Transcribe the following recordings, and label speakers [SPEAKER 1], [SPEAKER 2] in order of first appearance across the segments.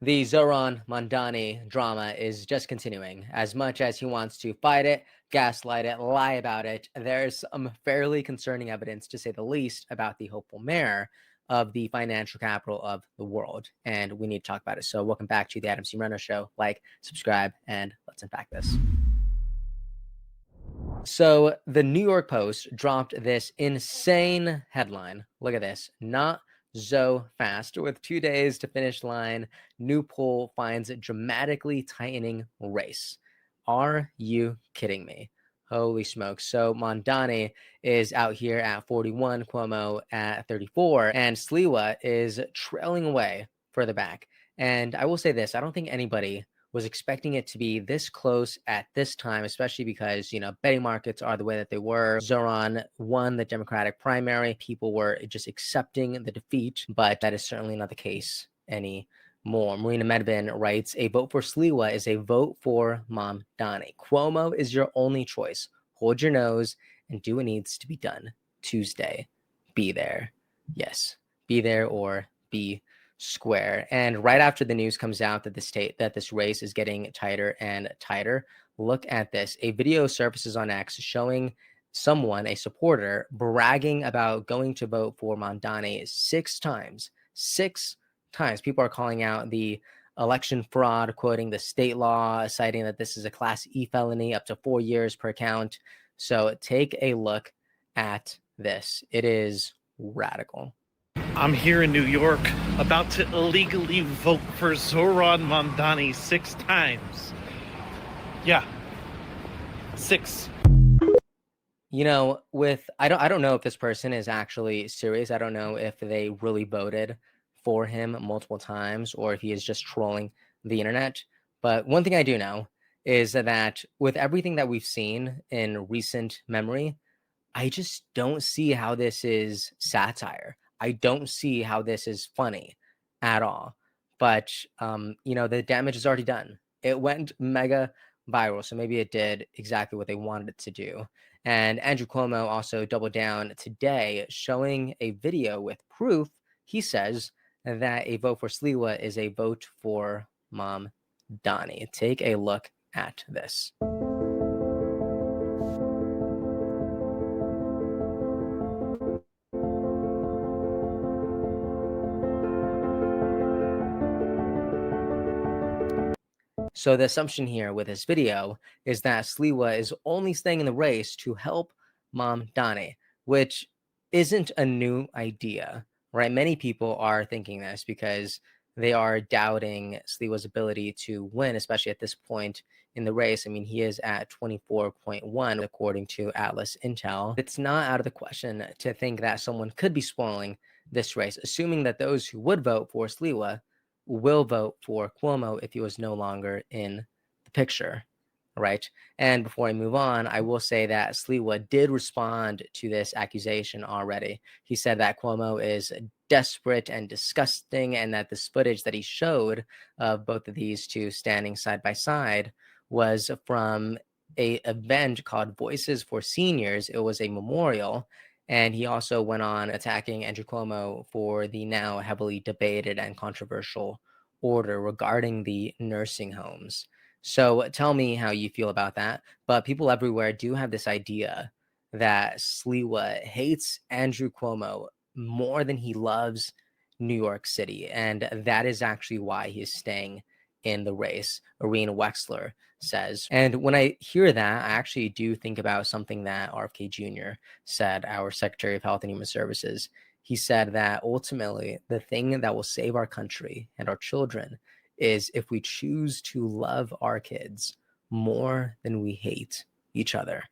[SPEAKER 1] The Zohran Mamdani drama is just continuing. As much as he wants to fight it, gaslight it, lie about it, there's some fairly concerning evidence, to say the least, about the hopeful mayor of the financial capital of the world. And we need to talk about it. So welcome back to the Adam C. Moreno Show. Like, subscribe, and let's unpack this. So the New York Post dropped this insane headline. Look at this. Not so fast. With 2 days to finish line, new poll finds dramatically tightening race. Are you kidding me? Holy smokes. So Mamdani is out here at 41, Cuomo at 34, and Sliwa is trailing away further back. And I will say this, I don't think anybody was expecting it to be this close at this time, especially because, betting markets are the way that they were. Zohran won the Democratic primary. People were just accepting the defeat, but that is certainly not the case anymore. Marina Medvin writes, a vote for Sliwa is a vote for Mamdani. Cuomo is your only choice. Hold your nose and do what needs to be done. Tuesday, be there. Yes, be there or be square. And right after the news comes out that this race is getting tighter and tighter, look at this. A video surfaces on X showing someone, a supporter, bragging about going to vote for Mamdani 6 times. 6 times. People are calling out the election fraud, quoting the state law, citing that this is a Class E felony, up to 4 years per count. So take a look at this. It is radical.
[SPEAKER 2] I'm here in New York, about to illegally vote for Zohran Mamdani 6 times. Yeah, 6.
[SPEAKER 1] I don't know if this person is actually serious. I don't know if they really voted for him multiple times or if he is just trolling the internet. But one thing I do know is that with everything that we've seen in recent memory, I just don't see how this is satire. I don't see how this is funny at all. But the damage is already done. It went mega viral, so maybe it did exactly what they wanted it to do. And Andrew Cuomo also doubled down today, showing a video with proof. He says that a vote for Sliwa is a vote for Mamdani. Take a look at this. So the assumption here with this video is that Sliwa is only staying in the race to help Mamdani, which isn't a new idea, right? Many people are thinking this because they are doubting Sliwa's ability to win, especially at this point in the race. I mean, he is at 24.1 according to Atlas Intel. It's not out of the question to think that someone could be spoiling this race, assuming that those who would vote for Sliwa will vote for Cuomo if he was no longer in the picture, right? And before I move on, I will say that Sliwa did respond to this accusation already. He said that Cuomo is desperate and disgusting, and that this footage that he showed of both of these two standing side by side was from an event called Voices for Seniors. It was a memorial. And he also went on attacking Andrew Cuomo for the now heavily debated and controversial order regarding the nursing homes. So tell me how you feel about that. But people everywhere do have this idea that Sliwa hates Andrew Cuomo more than he loves New York City. And that is actually why he's staying in the race, Irene Wexler says. And when I hear that, I actually do think about something that RFK Jr. said, our Secretary of Health and Human Services. He said that ultimately the thing that will save our country and our children is if we choose to love our kids more than we hate each other,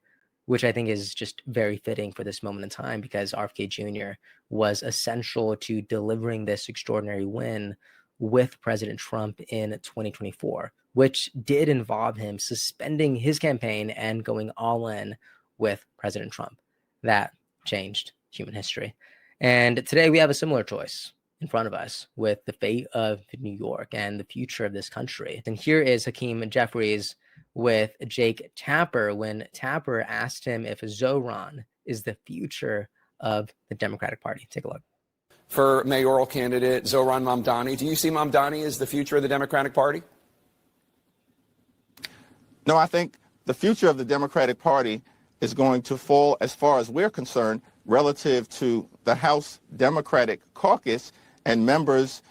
[SPEAKER 1] which I think is just very fitting for this moment in time because RFK Jr. was essential to delivering this extraordinary win with President Trump in 2024, which did involve him suspending his campaign and going all in with President Trump. That changed human history. And today we have a similar choice in front of us with the fate of New York and the future of this country. And here is Hakeem Jeffries with Jake Tapper when Tapper asked him if Zohran is the future of the Democratic Party. Take a look.
[SPEAKER 3] for mayoral candidate Zohran Mamdani. Do you see Mamdani as the future of the Democratic Party?
[SPEAKER 4] No, I think the future of the Democratic Party is going to fall, as far as we're concerned, relative to the House Democratic Caucus and members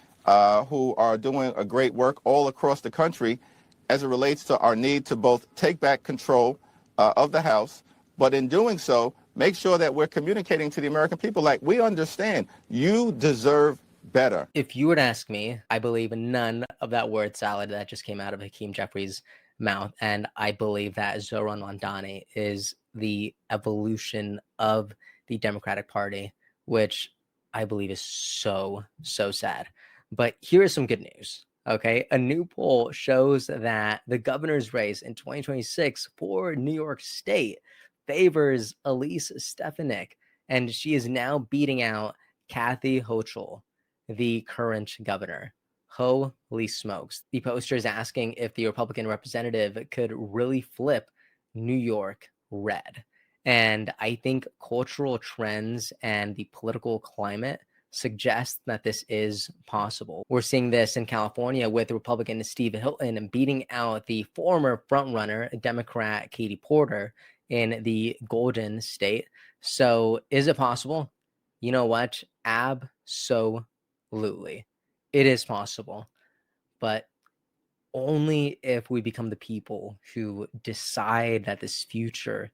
[SPEAKER 4] who are doing a great work all across the country as it relates to our need to both take back control of the House, but in doing so, make sure that we're communicating to the American people like, we understand you deserve better.
[SPEAKER 1] If you were to ask me, I believe none of that word salad that just came out of Hakeem Jeffries' mouth. And I believe that Zohran Mamdani is the evolution of the Democratic Party, which I believe is so, so sad. But here is some good news. Okay, a new poll shows that the governor's race in 2026 for New York State favors Elise Stefanik, and she is now beating out Kathy Hochul, the current governor. Holy smokes. The poster is asking if the Republican representative could really flip New York red. And I think cultural trends and the political climate suggest that this is possible. We're seeing this in California with Republican Steve Hilton beating out the former frontrunner, Democrat Katie Porter, in the Golden State. So is it possible? You know what? Absolutely. It is possible. But only if we become the people who decide that this future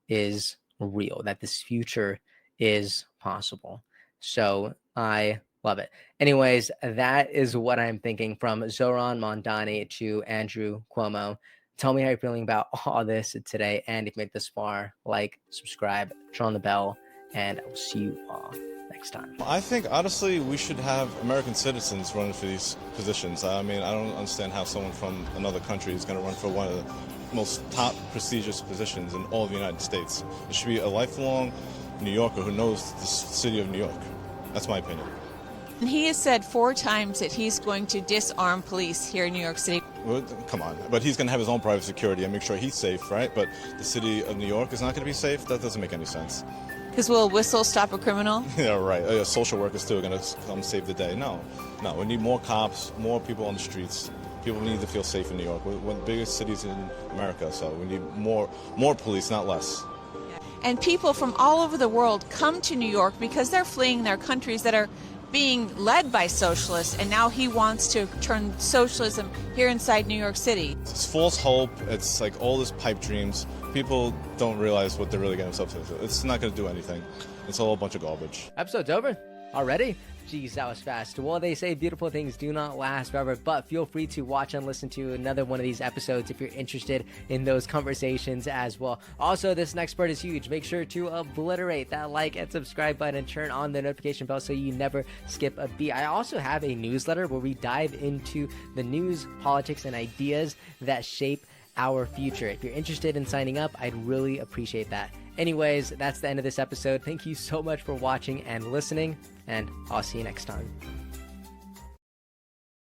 [SPEAKER 1] is real, that this future is possible. So I love it. Anyways, that is what I'm thinking from Zohran Mamdani to Andrew Cuomo. Tell me how you're feeling about all this today. And if you make this far, like, subscribe, turn on the bell, and I will see you all next time.
[SPEAKER 5] I think, honestly, we should have American citizens running for these positions. I mean, I don't understand how someone from another country is going to run for one of the most top prestigious positions in all of the United States. It should be a lifelong New Yorker who knows the city of New York. That's my opinion.
[SPEAKER 6] He has said 4 times that he's going to disarm police here in New York City.
[SPEAKER 5] Well, come on. But he's going to have his own private security and make sure he's safe, right? But the city of New York is not going to be safe? That doesn't make any sense.
[SPEAKER 6] Because will a whistle stop a criminal?
[SPEAKER 5] Yeah, right. Social workers, too, are going to come save the day. No, we need more cops, more people on the streets. People need to feel safe in New York. We're one of the biggest cities in America, so we need more police, not less.
[SPEAKER 6] And people from all over the world come to New York because they're fleeing their countries that are being led by socialists, and now he wants to turn socialism here inside New York City.
[SPEAKER 5] It's false hope. It's like all this pipe dreams. People don't realize what they're really getting themselves into. It's not going to do anything. It's all a bunch of garbage.
[SPEAKER 1] Episode's over already? Geez, that was fast. Well, they say beautiful things do not last forever, but feel free to watch and listen to another one of these episodes if you're interested in those conversations as well. Also, this next part is huge. Make sure to obliterate that like and subscribe button and turn on the notification bell so you never skip a beat. I also have a newsletter where we dive into the news, politics, and ideas that shape our future. If you're interested in signing up, I'd really appreciate that. Anyways, that's the end of this episode. Thank you so much for watching and listening, and I'll see you next time.